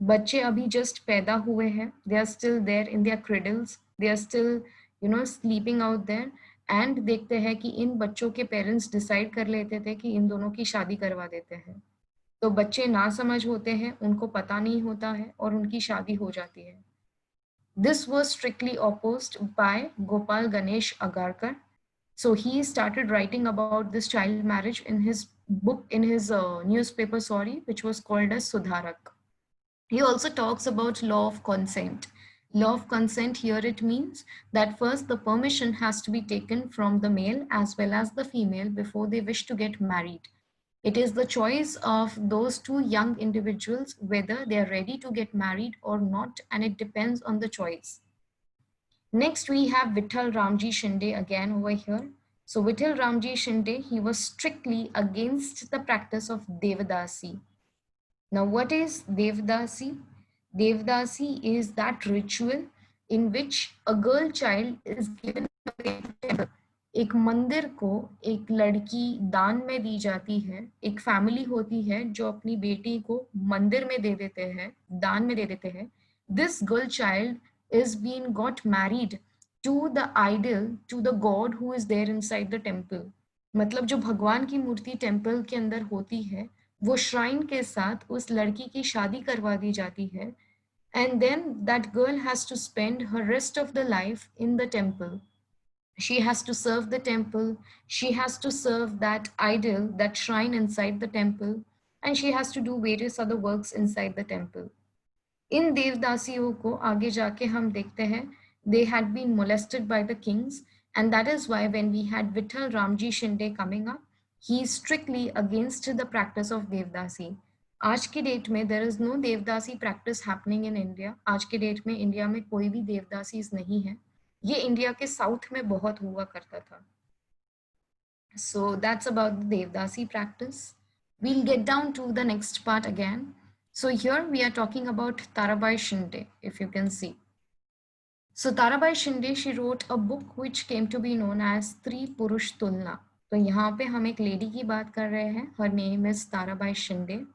बच्चे अभी just पैदा हुए हैं, they are still there in their cradles, they are still sleeping out there, and देखते हैं कि इन बच्चों के पेरेंट्स डिसाइड कर लेते थे कि इन दोनों की शादी करवा देते हैं. तो बच्चे ना समझ होते हैं, उनको पता नहीं होता है और उनकी शादी हो जाती है. This was strictly opposed by Gopal Ganesh Agarkar. So he started writing about this child marriage in his book, in his newspaper, which was called as Sudharak. He also talks about law of consent. Law of consent here, it means that first the permission has to be taken from the male as well as the female before they wish to get married. It is the choice of those two young individuals whether they are ready to get married or not, and it depends on the choice. Next, we have Vittal Ramji Shinde again over here. So Vittal Ramji Shinde, he was strictly against the practice of Devadasi. Now, what is Devdasi? Devdasi is that ritual in which a girl child is given away to temple. एक मंदिर को एक लड़की दान में दी जाती है. एक फैमिली होती है जो अपनी बेटी को मंदिर में दे देते हैं, दान में दे देते हैं. This girl child is being got married to the idol, to the god who is there inside the temple. मतलब जो भगवान की मूर्ति टेम्पल के अंदर होती है, वो श्राइन के साथ उस लड़की की शादी करवा दी जाती है, and then that girl has to spend her rest of the life in the temple. She has to serve the temple, she has to serve that idol, that shrine inside the temple, and she has to do various other works inside the temple. इन देवदासियों को आगे जाके हम देखते हैं, they had been molested by the kings, and that is why when we had Vittal Ramji Shinde coming up, he is strictly against the practice of Devdasi. आज की date में there is no Devdasi practice happening in India. आज के date में India में कोई भी देवदासीज नहीं है. ये इंडिया के साउथ में बहुत हुआ करता था. So that's about the Devdasi practice. We'll get down to the next part again. So here we are talking about Tarabai Shinde, if you can see. So Tarabai Shinde, she wrote a book which came to be known as Tri Purush Tulna. तो यहाँ पे हम एक lady की बात कर रहे हैं. Her name is Tarabai Shinde,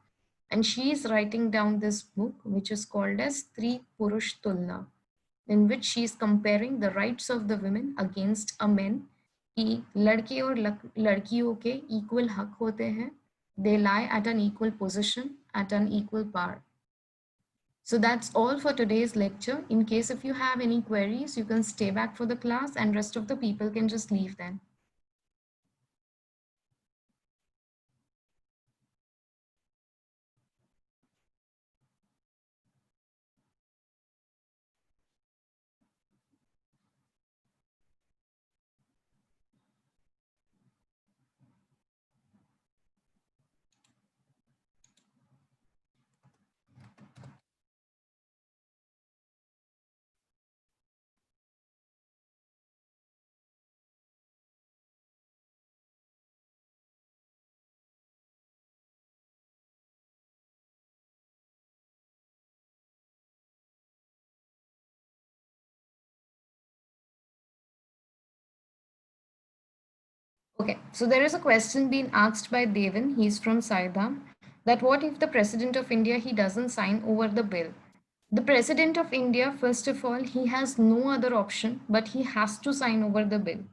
and she is writing down this book which is called as Tri Purush Tulna. in which she is comparing the rights of the women against a men कि लड़के और लड़कियों के equal हक होते हैं. They lie at an equal position, at an equal power. So that's all for today's lecture. In case if you have any queries, you can stay back for the class and rest of the people can just leave then. Okay, so there is a question being asked by Devin, he's from Saidam, that what if the President of India, he doesn't sign over the bill? The President of India, first of all, he has no other option, but he has to sign over the bill.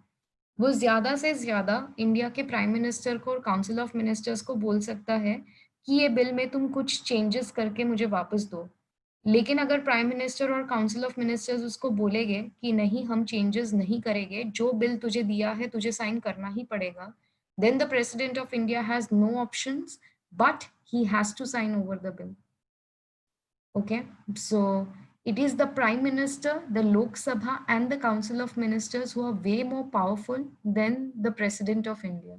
वो ज़्यादा से ज़्यादा India के prime minister को और council of ministers को बोल सकता है कि ये बिल में तुम कुछ चेंजेस करके मुझे वापस दो. लेकिन अगर प्राइम मिनिस्टर और काउंसिल ऑफ मिनिस्टर्स उसको बोलेंगे कि नहीं हम चेंजेस नहीं करेंगे, जो बिल तुझे दिया है तुझे साइन करना ही पड़ेगा, then the president of India has no options, but he has to sign over the bill. Okay, so it is the prime minister, the Lok Sabha and the council of ministers who are way more powerful than the president of India.